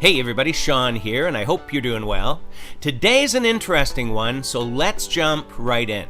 Hey everybody, Sean here, and I hope you're doing well. Today's an interesting one, so let's jump right in.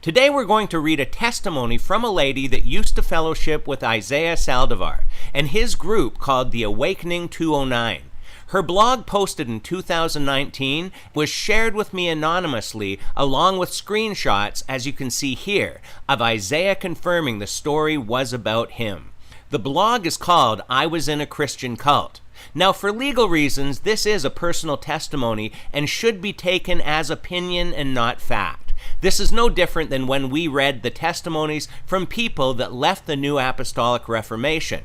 Today we're going to read a testimony from a lady that used to fellowship with Isaiah Saldivar and his group called the Awakening 209. Her blog, posted in 2019, was shared with me anonymously along with screenshots, as you can see here, of Isaiah confirming the story was about him. The blog is called I Was in a Christian Cult. Now, for legal reasons, this is a personal testimony and should be taken as opinion and not fact. This is no different than when we read the testimonies from people that left the New Apostolic Reformation.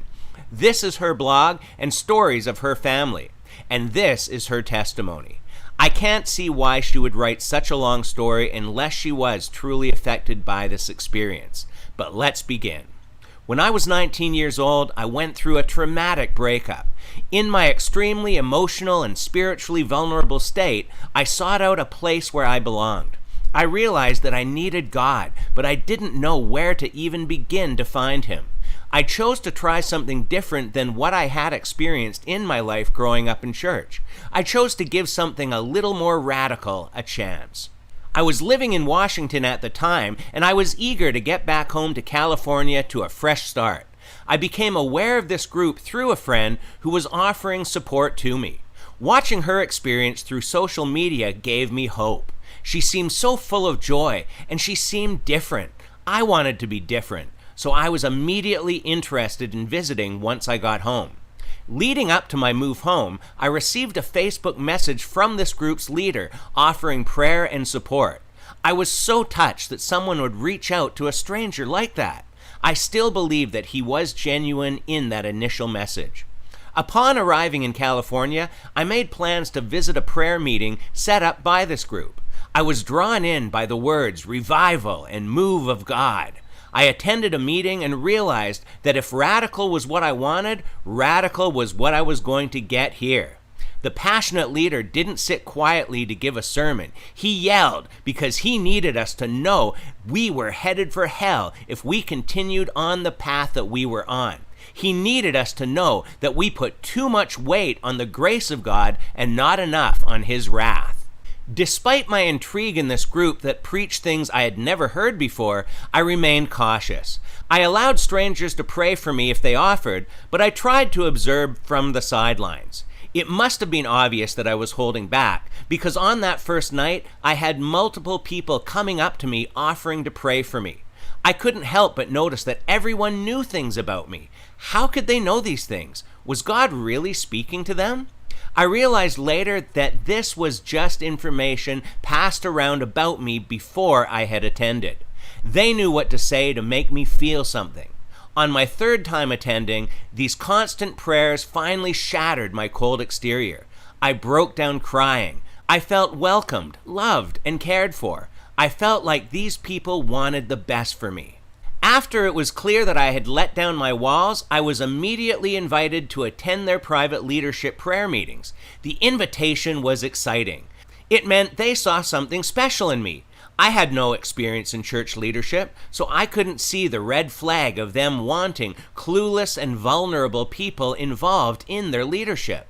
This is her blog and stories of her family, and this is her testimony. I can't see why she would write such a long story unless she was truly affected by this experience. But let's begin. When I was 19 years old, I went through a traumatic breakup. In my extremely emotional and spiritually vulnerable state, I sought out a place where I belonged. I realized that I needed God, but I didn't know where to even begin to find Him. I chose to try something different than what I had experienced in my life growing up in church. I chose to give something a little more radical a chance. I was living in Washington at the time, and I was eager to get back home to California to a fresh start. I became aware of this group through a friend who was offering support to me. Watching her experience through social media gave me hope. She seemed so full of joy, and she seemed different. I wanted to be different, so I was immediately interested in visiting once I got home. Leading up to my move home, I received a Facebook message from this group's leader offering prayer and support. I was so touched that someone would reach out to a stranger like that. I still believe that he was genuine in that initial message. Upon arriving in California, I made plans to visit a prayer meeting set up by this group. I was drawn in by the words revival and move of God. I attended a meeting and realized that if radical was what I wanted, radical was what I was going to get here. The passionate leader didn't sit quietly to give a sermon. He yelled because he needed us to know we were headed for hell if we continued on the path that we were on. He needed us to know that we put too much weight on the grace of God and not enough on His wrath. Despite my intrigue in this group that preached things I had never heard before, I remained cautious. I allowed strangers to pray for me if they offered, but I tried to observe from the sidelines. It must have been obvious that I was holding back, because on that first night, I had multiple people coming up to me offering to pray for me. I couldn't help but notice that everyone knew things about me. How could they know these things? Was God really speaking to them? I realized later that this was just information passed around about me before I had attended. They knew what to say to make me feel something. On my third time attending, these constant prayers finally shattered my cold exterior. I broke down crying. I felt welcomed, loved, and cared for. I felt like these people wanted the best for me. After it was clear that I had let down my walls, I was immediately invited to attend their private leadership prayer meetings. The invitation was exciting. It meant they saw something special in me. I had no experience in church leadership, so I couldn't see the red flag of them wanting clueless and vulnerable people involved in their leadership.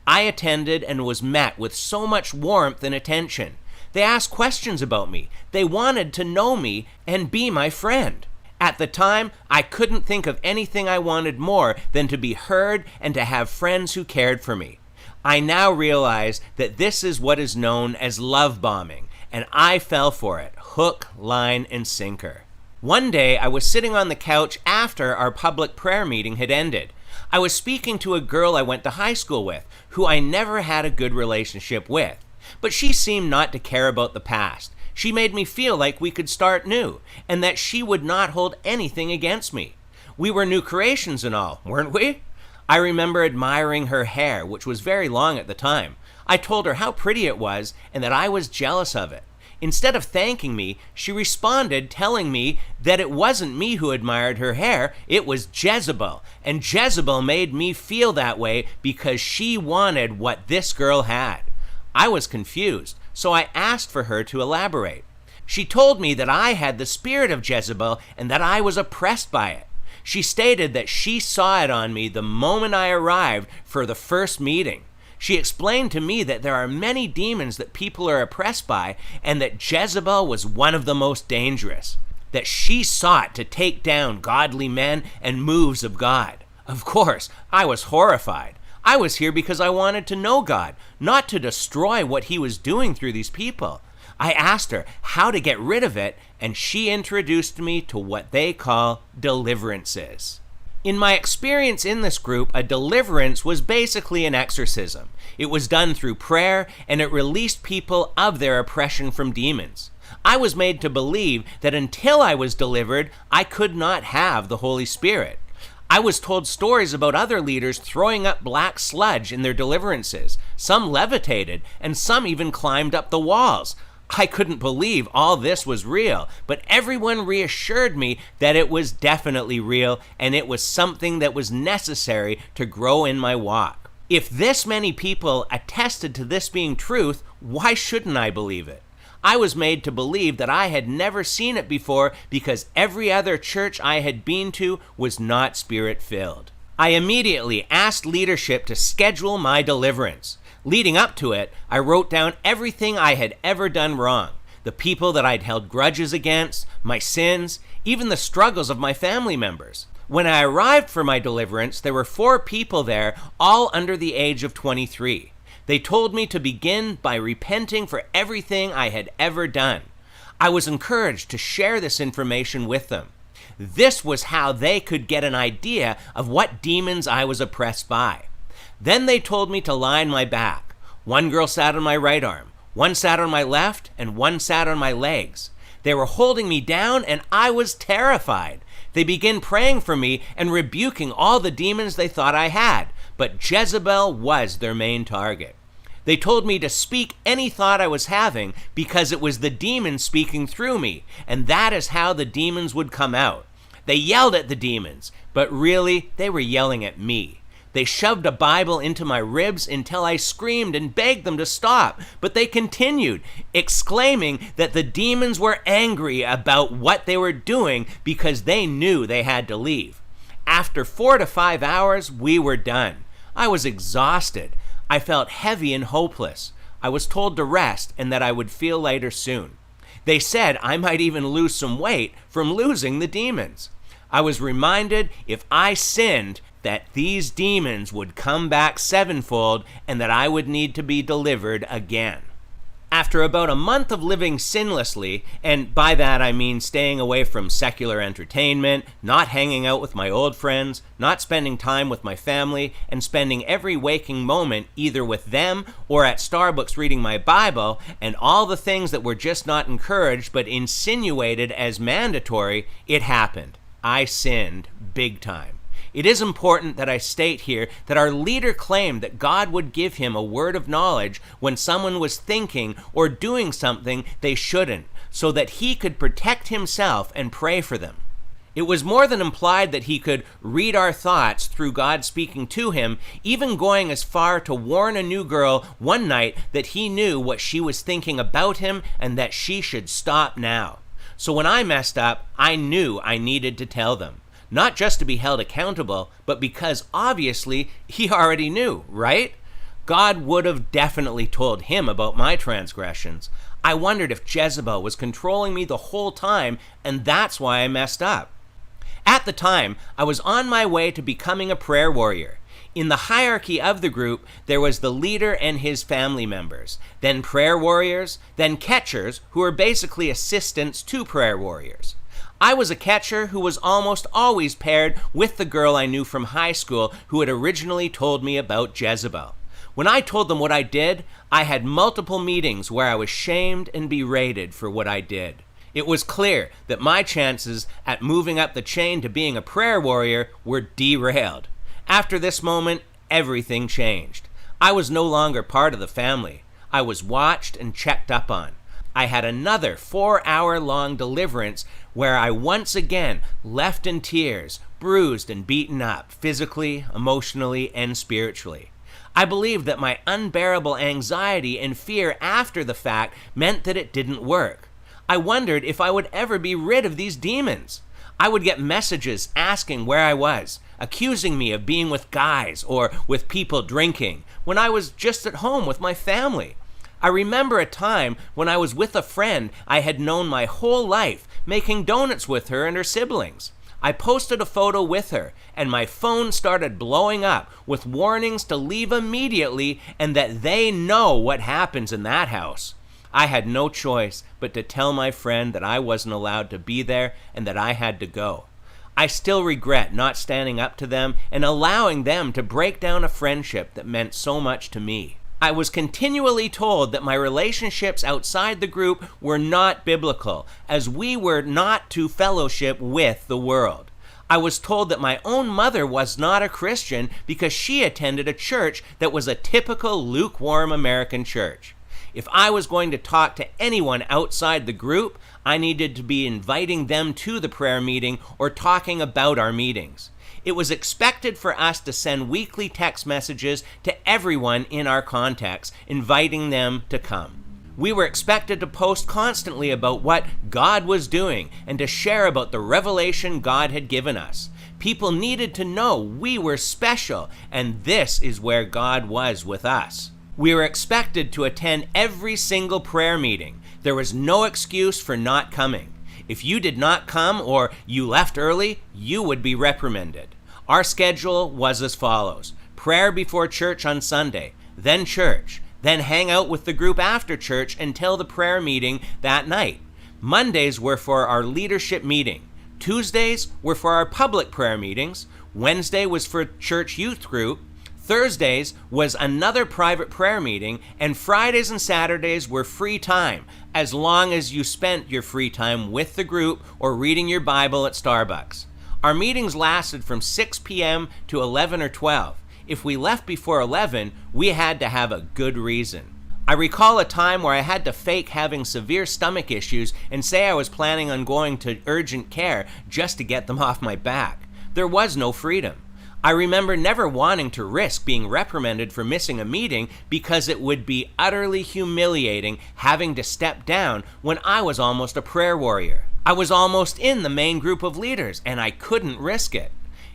I attended and was met with so much warmth and attention. They asked questions about me. They wanted to know me and be my friend. At the time, I couldn't think of anything I wanted more than to be heard and to have friends who cared for me. I now realize that this is what is known as love bombing, and I fell for it, hook, line, and sinker. One day, I was sitting on the couch after our public prayer meeting had ended. I was speaking to a girl I went to high school with, who I never had a good relationship with, but she seemed not to care about the past. She made me feel like we could start new, and that she would not hold anything against me. We were new creations and all, weren't we? I remember admiring her hair, which was very long at the time. I told her how pretty it was and that I was jealous of it. Instead of thanking me, she responded telling me that it wasn't me who admired her hair, it was Jezebel, and Jezebel made me feel that way because she wanted what this girl had. I was confused, so I asked for her to elaborate. She told me that I had the spirit of Jezebel and that I was oppressed by it. She stated that she saw it on me the moment I arrived for the first meeting. She explained to me that there are many demons that people are oppressed by, and that Jezebel was one of the most dangerous, that she sought to take down godly men and moves of God. Of course, I was horrified. I was here because I wanted to know God, not to destroy what he was doing through these people. I asked her how to get rid of it, and she introduced me to what they call deliverances. In my experience in this group, a deliverance was basically an exorcism. It was done through prayer, and it released people of their oppression from demons. I was made to believe that until I was delivered, I could not have the Holy Spirit. I was told stories about other leaders throwing up black sludge in their deliverances. Some levitated, and some even climbed up the walls. I couldn't believe all this was real, but everyone reassured me that it was definitely real, and it was something that was necessary to grow in my walk. If this many people attested to this being truth, why shouldn't I believe it? I was made to believe that I had never seen it before because every other church I had been to was not spirit-filled. I immediately asked leadership to schedule my deliverance. Leading up to it, I wrote down everything I had ever done wrong, the people that I'd held grudges against, my sins, even the struggles of my family members. When I arrived for my deliverance, there were 4 people there, all under the age of 23. They told me to begin by repenting for everything I had ever done. I was encouraged to share this information with them. This was how they could get an idea of what demons I was oppressed by. Then they told me to lie on my back. One girl sat on my right arm, one sat on my left, and one sat on my legs. They were holding me down, and I was terrified. They began praying for me and rebuking all the demons they thought I had, but Jezebel was their main target. They told me to speak any thought I was having because it was the demons speaking through me, and that is how the demons would come out. They yelled at the demons, but really, they were yelling at me. They shoved a Bible into my ribs until I screamed and begged them to stop, but they continued, exclaiming that the demons were angry about what they were doing because they knew they had to leave. After 4 to 5 hours, we were done. I was exhausted. I felt heavy and hopeless. I was told to rest and that I would feel lighter soon. They said I might even lose some weight from losing the demons. I was reminded if I sinned, that these demons would come back 7-fold and that I would need to be delivered again. After about a month of living sinlessly, and by that I mean staying away from secular entertainment, not hanging out with my old friends, not spending time with my family, and spending every waking moment either with them or at Starbucks reading my Bible, and all the things that were just not encouraged but insinuated as mandatory, it happened. I sinned big time. It is important that I state here that our leader claimed that God would give him a word of knowledge when someone was thinking or doing something they shouldn't, so that he could protect himself and pray for them. It was more than implied that he could read our thoughts through God speaking to him, even going as far to warn a new girl one night that he knew what she was thinking about him and that she should stop now. So when I messed up, I knew I needed to tell them. Not just to be held accountable, but because obviously he already knew, right? God would have definitely told him about my transgressions. I wondered if Jezebel was controlling me the whole time, and that's why I messed up. At the time, I was on my way to becoming a prayer warrior. In the hierarchy of the group, there was the leader and his family members, then prayer warriors, then catchers, who are basically assistants to prayer warriors. I was a catcher who was almost always paired with the girl I knew from high school who had originally told me about Jezebel. When I told them what I did, I had multiple meetings where I was shamed and berated for what I did. It was clear that my chances at moving up the chain to being a prayer warrior were derailed. After this moment, everything changed. I was no longer part of the family. I was watched and checked up on. I had another 4-hour-long deliverance where I once again left in tears, bruised and beaten up, physically, emotionally, and spiritually. I believed that my unbearable anxiety and fear after the fact meant that it didn't work. I wondered if I would ever be rid of these demons. I would get messages asking where I was. accusing me of being with guys or with people drinking when I was just at home with my family. I remember a time when I was with a friend I had known my whole life, making donuts with her and her siblings. I posted a photo with her, and my phone started blowing up with warnings to leave immediately and that they know what happens in that house. I had no choice but to tell my friend that I wasn't allowed to be there and that I had to go. I still regret not standing up to them and allowing them to break down a friendship that meant so much to me. I was continually told that my relationships outside the group were not biblical, as we were not to fellowship with the world. I was told that my own mother was not a Christian because she attended a church that was a typical lukewarm American church. If I was going to talk to anyone outside the group, I needed to be inviting them to the prayer meeting or talking about our meetings. It was expected for us to send weekly text messages to everyone in our contacts, inviting them to come. We were expected to post constantly about what God was doing and to share about the revelation God had given us. People needed to know we were special, and this is where God was with us. We were expected to attend every single prayer meeting. There was no excuse for not coming. If you did not come or you left early, you would be reprimanded. Our schedule was as follows: prayer before church on Sunday, then church, then hang out with the group after church until the prayer meeting that night. Mondays were for our leadership meeting. Tuesdays were for our public prayer meetings. Wednesday was for church youth group. Thursdays was another private prayer meeting, and Fridays and Saturdays were free time, as long as you spent your free time with the group or reading your Bible at Starbucks. Our meetings lasted from 6 p.m. to 11 or 12. If we left before 11, we had to have a good reason. I recall a time where I had to fake having severe stomach issues and say I was planning on going to urgent care just to get them off my back. There was no freedom. I remember never wanting to risk being reprimanded for missing a meeting because it would be utterly humiliating having to step down when I was almost a prayer warrior. I was almost in the main group of leaders, and I couldn't risk it.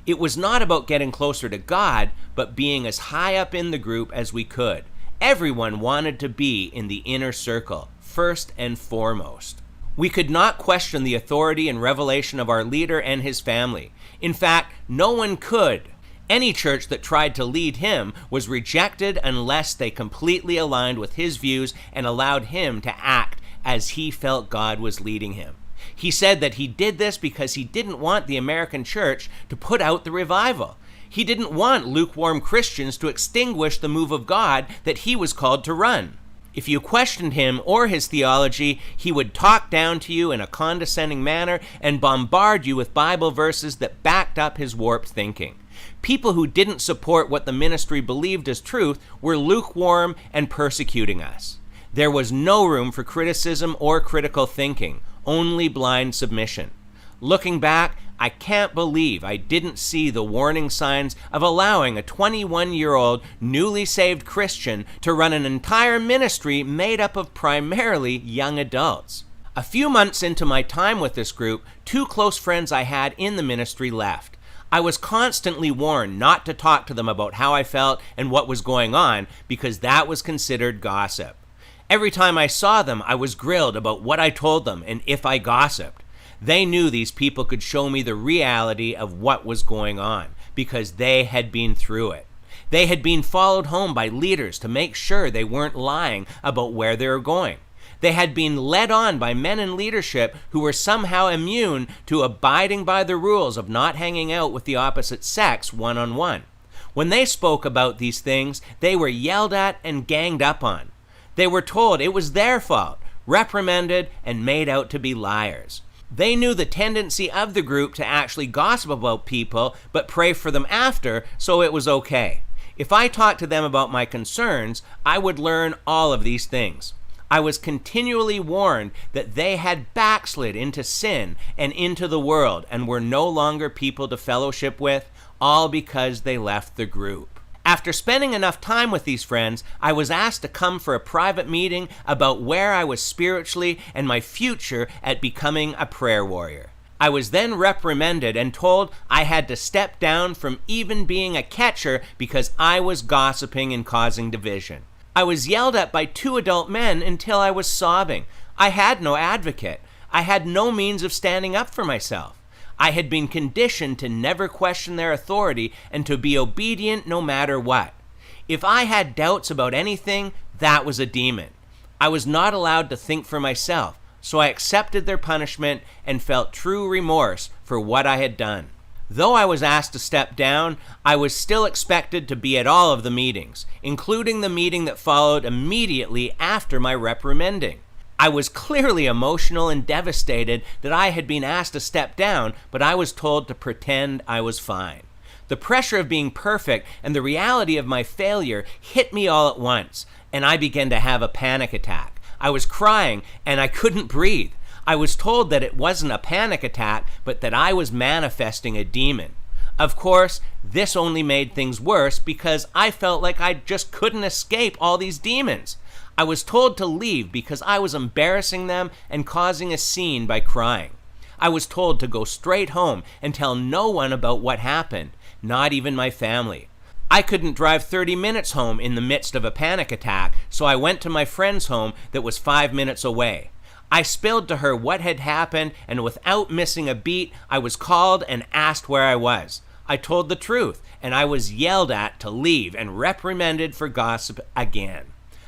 It was not about getting closer to God, but being as high up in the group as we could. Everyone wanted to be in the inner circle, first and foremost. We could not question the authority and revelation of our leader and his family. In fact, no one could. Any church that tried to lead him was rejected unless they completely aligned with his views and allowed him to act as he felt God was leading him. He said that he did this because he didn't want the American church to put out the revival. He didn't want lukewarm Christians to extinguish the move of God that he was called to run. If you questioned him or his theology, he would talk down to you in a condescending manner and bombard you with Bible verses that backed up his warped thinking. People who didn't support what the ministry believed as truth were lukewarm and persecuting us. There was no room for criticism or critical thinking, only blind submission. Looking back, I can't believe I didn't see the warning signs of allowing a 21-year-old newly saved Christian to run an entire ministry made up of primarily young adults. A few months into my time with this group, 2 close friends I had in the ministry left. I was constantly warned not to talk to them about how I felt and what was going on because that was considered gossip. Every time I saw them, I was grilled about what I told them and if I gossiped. They knew these people could show me the reality of what was going on because they had been through it. They had been followed home by leaders to make sure they weren't lying about where they were going. They had been led on by men in leadership who were somehow immune to abiding by the rules of not hanging out with the opposite sex one-on-one. When they spoke about these things, they were yelled at and ganged up on. They were told it was their fault, reprimanded, and made out to be liars. They knew the tendency of the group to actually gossip about people but pray for them after, so it was okay. If I talked to them about my concerns, I would learn all of these things. I was continually warned that they had backslid into sin and into the world and were no longer people to fellowship with, all because they left the group. After spending enough time with these friends, I was asked to come for a private meeting about where I was spiritually and my future at becoming a prayer warrior. I was then reprimanded and told I had to step down from even being a catcher because I was gossiping and causing division. I was yelled at by 2 adult men until I was sobbing. I had no advocate. I had no means of standing up for myself. I had been conditioned to never question their authority and to be obedient no matter what. If I had doubts about anything, that was a demon. I was not allowed to think for myself, so I accepted their punishment and felt true remorse for what I had done. Though I was asked to step down, I was still expected to be at all of the meetings, including the meeting that followed immediately after my reprimanding. I was clearly emotional and devastated that I had been asked to step down, but I was told to pretend I was fine. The pressure of being perfect and the reality of my failure hit me all at once, and I began to have a panic attack. I was crying and I couldn't breathe. I was told that it wasn't a panic attack, but that I was manifesting a demon. Of course, this only made things worse because I felt like I just couldn't escape all these demons. I was told to leave because I was embarrassing them and causing a scene by crying. I was told to go straight home and tell no one about what happened, not even my family. I couldn't drive 30 minutes home in the midst of a panic attack, so I went to my friend's home that was 5 minutes away. I spilled to her what had happened, and without missing a beat, I was called and asked where I was. I told the truth, and I was yelled at to leave and reprimanded for gossip again.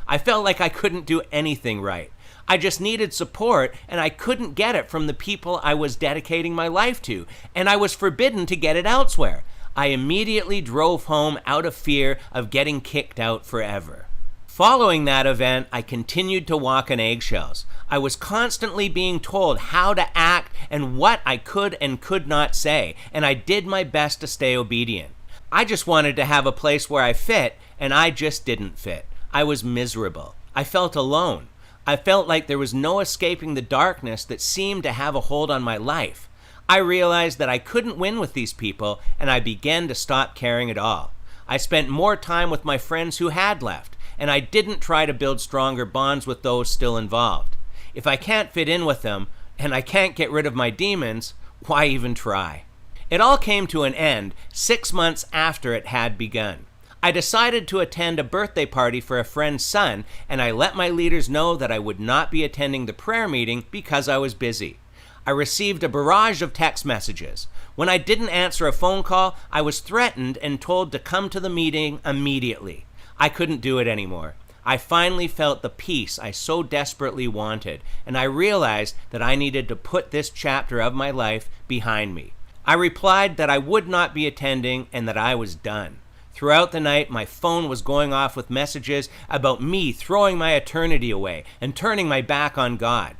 I felt like I couldn't do anything right. I just needed support, and I couldn't get it from the people I was dedicating my life to, and I was forbidden to get it elsewhere. I immediately drove home out of fear of getting kicked out forever. Following that event, I continued to walk on eggshells. I was constantly being told how to act and what I could and could not say, and I did my best to stay obedient. I just wanted to have a place where I fit, and I just didn't fit. I was miserable. I felt alone. I felt like there was no escaping the darkness that seemed to have a hold on my life. I realized that I couldn't win with these people, and I began to stop caring at all. I spent more time with my friends who had left, and I didn't try to build stronger bonds with those still involved. If I can't fit in with them, and I can't get rid of my demons, why even try? It all came to an end 6 months after it had begun. I decided to attend a birthday party for a friend's son, and I let my leaders know that I would not be attending the prayer meeting because I was busy. I received a barrage of text messages. When I didn't answer a phone call, I was threatened and told to come to the meeting immediately. I couldn't do it anymore. I finally felt the peace I so desperately wanted, and I realized that I needed to put this chapter of my life behind me. I replied that I would not be attending and that I was done. Throughout the night, my phone was going off with messages about me throwing my eternity away and turning my back on God.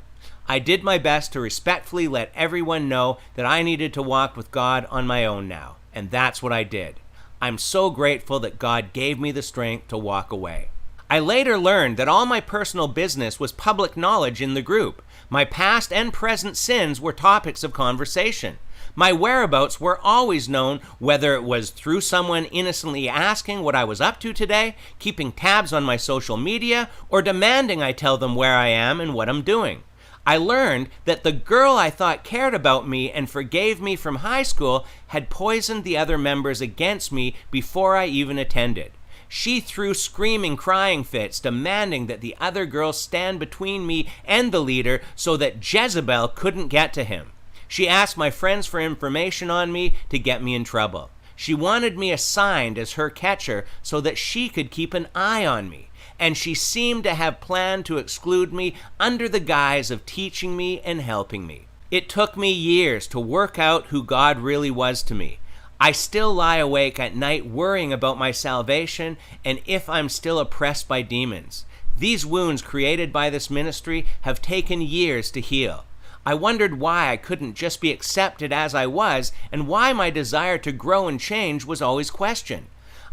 I did my best to respectfully let everyone know that I needed to walk with God on my own now, and that's what I did. I'm so grateful that God gave me the strength to walk away. I later learned that all my personal business was public knowledge in the group. My past and present sins were topics of conversation. My whereabouts were always known, whether it was through someone innocently asking what I was up to today, keeping tabs on my social media, or demanding I tell them where I am and what I'm doing. I learned that the girl I thought cared about me and forgave me from high school had poisoned the other members against me before I even attended. She threw screaming, crying fits, demanding that the other girls stand between me and the leader so that Jezebel couldn't get to him. She asked my friends for information on me to get me in trouble. She wanted me assigned as her catcher so that she could keep an eye on me. And she seemed to have planned to exclude me under the guise of teaching me and helping me. It took me years to work out who God really was to me. I still lie awake at night worrying about my salvation and if I'm still oppressed by demons. These wounds created by this ministry have taken years to heal. I wondered why I couldn't just be accepted as I was and why my desire to grow and change was always questioned.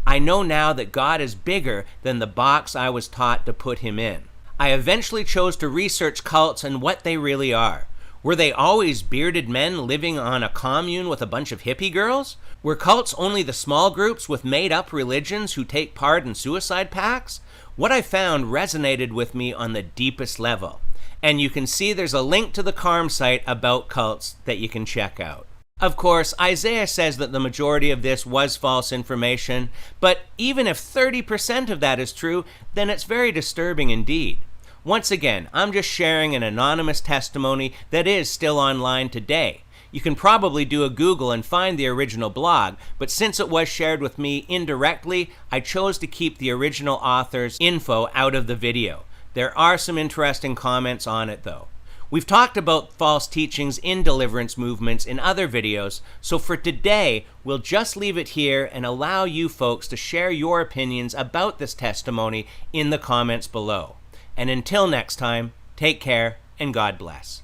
I know now that God is bigger than the box I was taught to put him in. I eventually chose to research cults and what they really are. Were they always bearded men living on a commune with a bunch of hippie girls? Were cults only the small groups with made-up religions who take part in suicide pacts? What I found resonated with me on the deepest level. And you can see there's a link to the CARM site about cults that you can check out. Of course, Isaiah says that the majority of this was false information, but even if 30% of that is true, then it's very disturbing indeed. Once again, I'm just sharing an anonymous testimony that is still online today. You can probably do a Google and find the original blog, but since it was shared with me indirectly, I chose to keep the original author's info out of the video. There are some interesting comments on it though. We've talked about false teachings in deliverance movements in other videos, so for today, we'll just leave it here and allow you folks to share your opinions about this testimony in the comments below. And until next time, take care and God bless.